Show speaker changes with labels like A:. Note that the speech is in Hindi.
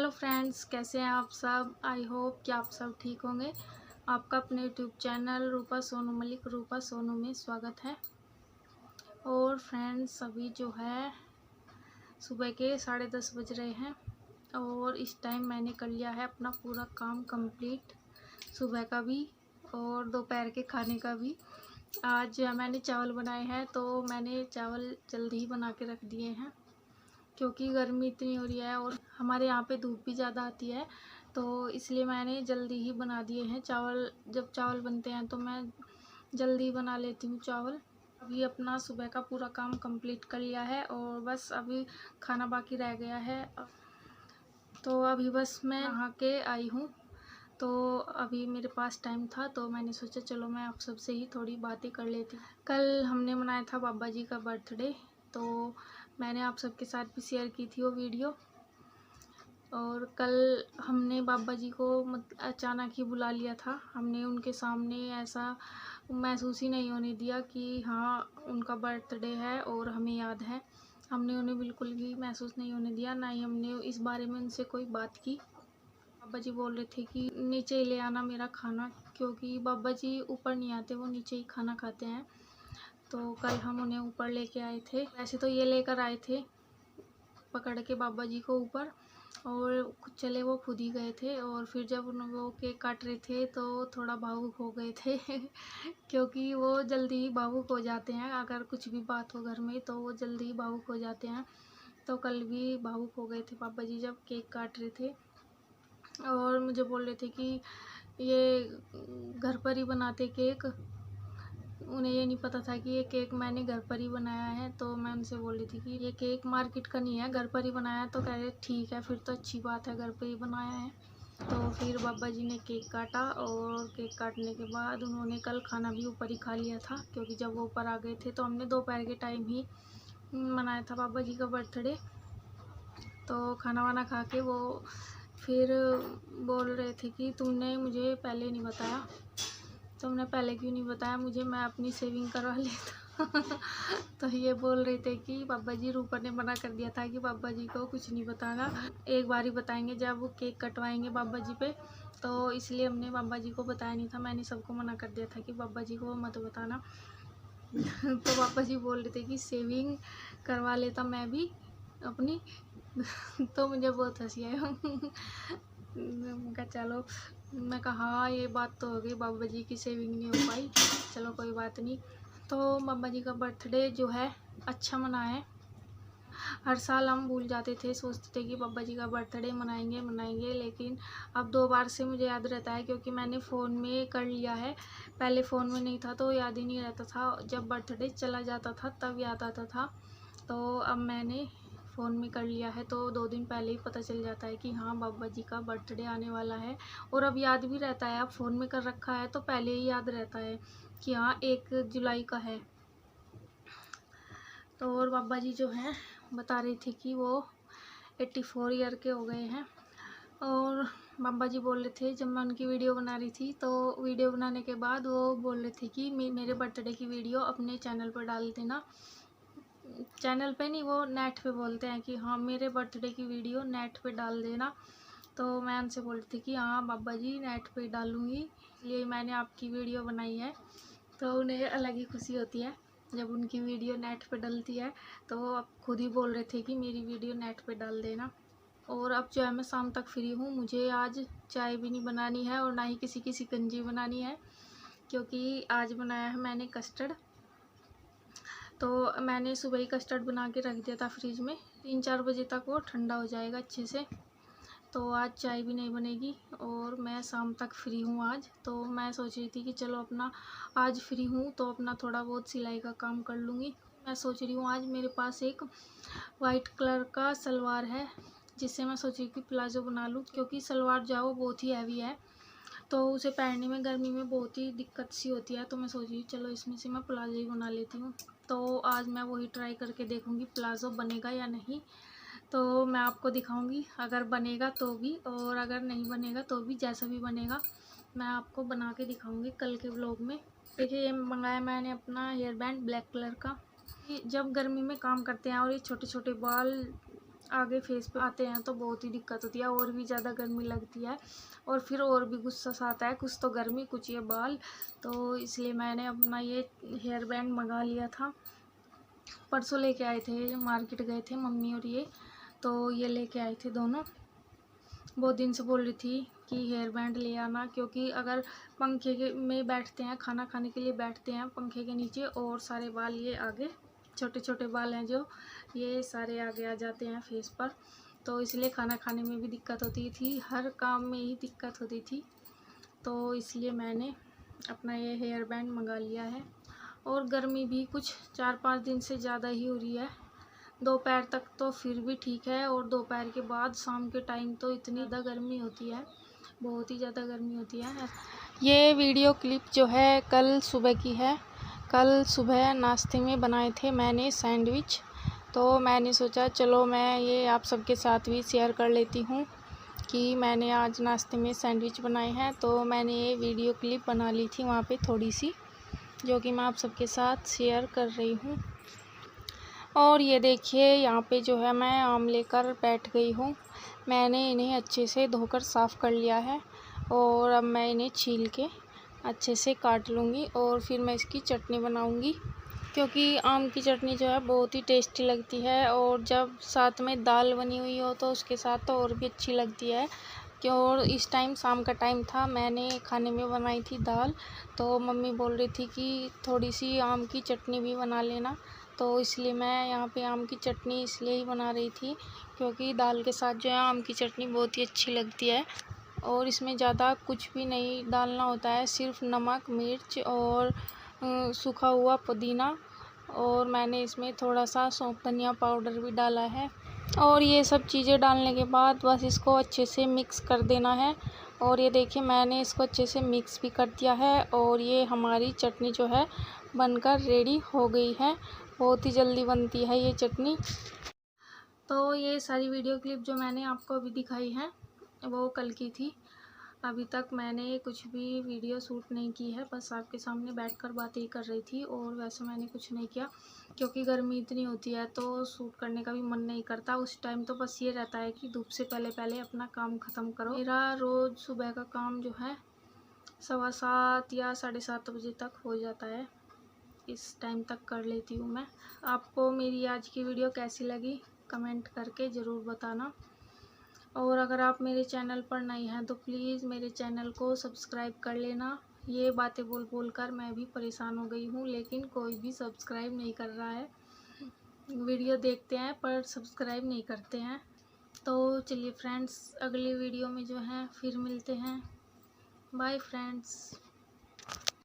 A: हेलो फ्रेंड्स, कैसे हैं आप सब। आई होप कि आप सब ठीक होंगे। आपका अपने यूट्यूब चैनल रूपा सोनू मलिक रूपा सोनू में स्वागत है। और फ्रेंड्स, अभी जो है सुबह के 10:30 बज रहे हैं और इस टाइम मैंने कर लिया है अपना पूरा काम कंप्लीट, सुबह का भी और दोपहर के खाने का भी। आज मैंने चावल बनाए हैं तो मैंने चावल जल्दी ही बना के रख दिए हैं क्योंकि गर्मी इतनी हो रही है और हमारे यहाँ पे धूप भी ज़्यादा आती है, तो इसलिए मैंने जल्दी ही बना दिए हैं चावल। जब चावल बनते हैं तो मैं जल्दी बना लेती हूँ चावल। अभी अपना सुबह का पूरा काम कंप्लीट कर लिया है और बस अभी खाना बाकी रह गया है। तो अभी बस मैं नहा के आई हूँ, तो अभी मेरे पास टाइम था तो मैंने सोचा चलो मैं आप सबसे ही थोड़ी बातें कर लेती हूँ। कल हमने मनाया था बाबा जी का बर्थडे, तो मैंने आप सबके साथ भी शेयर की थी वो वीडियो। और कल हमने बाबा जी को अचानक ही बुला लिया था। हमने उनके सामने ऐसा महसूस ही नहीं होने दिया कि हाँ उनका बर्थडे है और हमें याद है। हमने उन्हें बिल्कुल भी महसूस नहीं होने दिया, ना ही हमने इस बारे में उनसे कोई बात की। बाबा जी बोल रहे थे कि नीचे ही ले आना मेरा खाना, क्योंकि बाबा जी ऊपर नहीं आते, वो नीचे ही खाना खाते हैं। तो कल हम उन्हें ऊपर लेके आए थे। वैसे तो ये लेकर आए थे पकड़ के बाबा जी को ऊपर, और चले वो खुद ही गए थे। और फिर जब वो केक काट रहे थे तो थोड़ा भावुक हो गए थे क्योंकि वो जल्दी ही भावुक हो जाते हैं, अगर कुछ भी बात हो घर में तो वो जल्दी ही भावुक हो जाते हैं। तो कल भी भावुक हो गए थे पापा जी जब केक काट रहे थे और मुझे बोल रहे थे कि ये घर पर ही बनाते केक। उन्हें ये नहीं पता था कि ये केक मैंने घर पर ही बनाया है। तो मैं उनसे बोल रही थी कि ये केक मार्केट का नहीं है, घर पर ही बनाया है। तो कह रहे ठीक है, फिर तो अच्छी बात है, घर पर ही बनाया है। तो फिर बाबा जी ने केक काटा और केक काटने के बाद उन्होंने कल खाना भी ऊपर ही खा लिया था, क्योंकि जब वो ऊपर आ गए थे तो हमने दोपहर के टाइम ही मनाया था बाबा जी का बर्थडे। तो खाना वाना खा के वो फिर बोल रहे थे कि तुमने मुझे पहले नहीं बताया, तुमने पहले क्यों नहीं बताया मुझे, मैं अपनी सेविंग करवा लेता तो ये बोल रहे थे कि बाबा जी, रूपा ने मना कर दिया था कि बाबा जी को कुछ नहीं बताना, एक बार ही बताएंगे जब वो केक कटवाएंगे बाबा जी पे। तो इसलिए हमने बाबा जी को बताया नहीं था, मैंने सबको मना कर दिया था कि बाबा जी को मत बताना तो पापा जी बोल रहे थे कि सेविंग करवा लेता मैं भी अपनी तो मुझे बहुत हंसी आया मैं कहा चलो, मैं कहा हाँ ये बात तो हो गई, बाबा जी की सेविंग नहीं हो पाई, चलो कोई बात नहीं। तो बाबा जी का बर्थडे जो है अच्छा मना है। हर साल हम भूल जाते थे, सोचते थे कि बाबा जी का बर्थडे मनाएंगे मनाएंगे, लेकिन अब 2 बार से मुझे याद रहता है क्योंकि मैंने फ़ोन में कर लिया है। पहले फ़ोन में नहीं था तो याद ही नहीं रहता था, जब बर्थडे चला जाता था तब याद आता था। तो अब मैंने फ़ोन में कर लिया है तो 2 दिन पहले ही पता चल जाता है कि हाँ बाबा जी का बर्थडे आने वाला है। और अब याद भी रहता है, अब फ़ोन में कर रखा है तो पहले ही याद रहता है कि हाँ 1 जुलाई का है। तो और बाबा जी जो हैं बता रही थी कि वो 84 ईयर के हो गए हैं। और बाबा जी बोल रहे थे, जब मैं उनकी वीडियो बना रही थी तो वीडियो बनाने के बाद वो बोल रहे थे कि मेरे बर्थडे की वीडियो अपने चैनल पर डाल देना। चैनल पे नहीं, वो नेट पे बोलते हैं कि हाँ मेरे बर्थडे की वीडियो नेट पे डाल देना। तो मैं उनसे बोल रही थी कि हाँ बाबा जी नेट पे डालूँगी, इसलिए मैंने आपकी वीडियो बनाई है। तो उन्हें अलग ही खुशी होती है जब उनकी वीडियो नेट पे डलती है। तो वो अब खुद ही बोल रहे थे कि मेरी वीडियो नेट पे डाल देना। और अब जो है मैं शाम तक फ्री हूँ, मुझे आज चाय भी नहीं बनानी है और ना ही किसी की शिकंजी बनानी है, क्योंकि आज बनाया है मैंने कस्टर्ड। तो मैंने सुबह ही कस्टर्ड बना के रख दिया था फ्रिज में, 3-4 बजे तक वो ठंडा हो जाएगा अच्छे से। तो आज चाय भी नहीं बनेगी और मैं शाम तक फ्री हूँ आज। तो मैं सोच रही थी कि चलो अपना आज फ्री हूँ तो अपना थोड़ा बहुत सिलाई का काम कर लूँगी। मैं सोच रही हूँ आज मेरे पास एक वाइट कलर का सलवार है, जिससे मैं सोच रही थी प्लाज़ो बना लूँ, क्योंकि सलवार जो है वो बहुत ही हैवी है तो उसे पहनने में गर्मी में बहुत ही दिक्कत सी होती है। तो मैं सोच रही चलो इसमें से मैं प्लाज़ो ही बना लेती हूँ। तो आज मैं वही ट्राई करके देखूँगी प्लाज़ो बनेगा या नहीं। तो मैं आपको दिखाऊंगी, अगर बनेगा तो भी और अगर नहीं बनेगा तो भी, जैसा भी बनेगा मैं आपको बना के दिखाऊंगी कल के व्लॉग में। देखिए ये मंगाया मैंने अपना हेयर बैंड ब्लैक कलर का। जब गर्मी में काम करते हैं और ये छोटे छोटे बाल आगे फेस पे आते हैं तो बहुत ही दिक्कत होती है, और भी ज़्यादा गर्मी लगती है और फिर और भी गुस्सा सा आता है, कुछ तो गर्मी कुछ ये बाल। तो इसलिए मैंने अपना ये हेयर बैंड मंगा लिया था। परसों लेके आए थे, मार्केट गए थे मम्मी और ये, तो ये लेके आए थे दोनों। बहुत दिन से बोल रही थी कि हेयर बैंड ले आना, क्योंकि अगर पंखे के में बैठते हैं, खाना खाने के लिए बैठते हैं पंखे के नीचे, और सारे बाल ये आगे छोटे छोटे बाल हैं जो ये सारे आगे आ जाते हैं फेस पर, तो इसलिए खाना खाने में भी दिक्कत होती थी, हर काम में ही दिक्कत होती थी। तो इसलिए मैंने अपना ये हेयर बैंड मंगा लिया है। और गर्मी भी कुछ 4-5 दिन से ज़्यादा ही हो रही है। दोपहर तक तो फिर भी ठीक है, और दोपहर के बाद शाम के टाइम तो इतनी ज़्यादा गर्मी होती है, बहुत ही ज़्यादा गर्मी होती है। ये वीडियो क्लिप जो है कल सुबह की है। कल सुबह नाश्ते में बनाए थे मैंने सैंडविच, तो मैंने सोचा चलो मैं ये आप सबके साथ भी शेयर कर लेती हूँ कि मैंने आज नाश्ते में सैंडविच बनाए हैं। तो मैंने ये वीडियो क्लिप बना ली थी वहाँ पे थोड़ी सी, जो कि मैं आप सबके साथ शेयर कर रही हूँ। और ये देखिए यहाँ पे जो है मैं आम लेकर बैठ गई हूँ। मैंने इन्हें अच्छे से धोकर साफ़ कर लिया है, और अब मैं इन्हें छील के अच्छे से काट लूँगी और फिर मैं इसकी चटनी बनाऊँगी, क्योंकि आम की चटनी जो है बहुत ही टेस्टी लगती है, और जब साथ में दाल बनी हुई हो तो उसके साथ तो और भी अच्छी लगती है। क्यों, और इस टाइम शाम का टाइम था, मैंने खाने में बनाई थी दाल, तो मम्मी बोल रही थी कि थोड़ी सी आम की चटनी भी बना लेना, तो इसलिए मैं यहाँ पे आम की चटनी इसलिए ही बना रही थी क्योंकि दाल के साथ जो है आम की चटनी बहुत ही अच्छी लगती है। और इसमें ज़्यादा कुछ भी नहीं डालना होता है, सिर्फ नमक, मिर्च और सूखा हुआ पुदीना, और मैंने इसमें थोड़ा सा सौंफ धनिया पाउडर भी डाला है। और ये सब चीज़ें डालने के बाद बस इसको अच्छे से मिक्स कर देना है। और ये देखिए मैंने इसको अच्छे से मिक्स भी कर दिया है, और ये हमारी चटनी जो है बनकर रेडी हो गई है। बहुत ही जल्दी बनती है ये चटनी। तो ये सारी वीडियो क्लिप जो मैंने आपको अभी दिखाई है वो कल की थी। अभी तक मैंने कुछ भी वीडियो शूट नहीं की है, बस आपके सामने बैठकर बातें ही कर रही थी, और वैसे मैंने कुछ नहीं किया क्योंकि गर्मी इतनी होती है तो शूट करने का भी मन नहीं करता। उस टाइम तो बस ये रहता है कि धूप से पहले पहले अपना काम ख़त्म करो। मेरा रोज़ सुबह का काम जो है 7:15 या 7:30 बजे तक हो जाता है, इस टाइम तक कर लेती हूँ मैं। आपको मेरी आज की वीडियो कैसी लगी कमेंट करके ज़रूर बताना, और अगर आप मेरे चैनल पर नए हैं तो प्लीज़ मेरे चैनल को सब्सक्राइब कर लेना। ये बातें बोल बोल कर मैं भी परेशान हो गई हूँ, लेकिन कोई भी सब्सक्राइब नहीं कर रहा है। वीडियो देखते हैं पर सब्सक्राइब नहीं करते हैं। तो चलिए फ्रेंड्स, अगली वीडियो में जो है फिर मिलते हैं। Bye friends.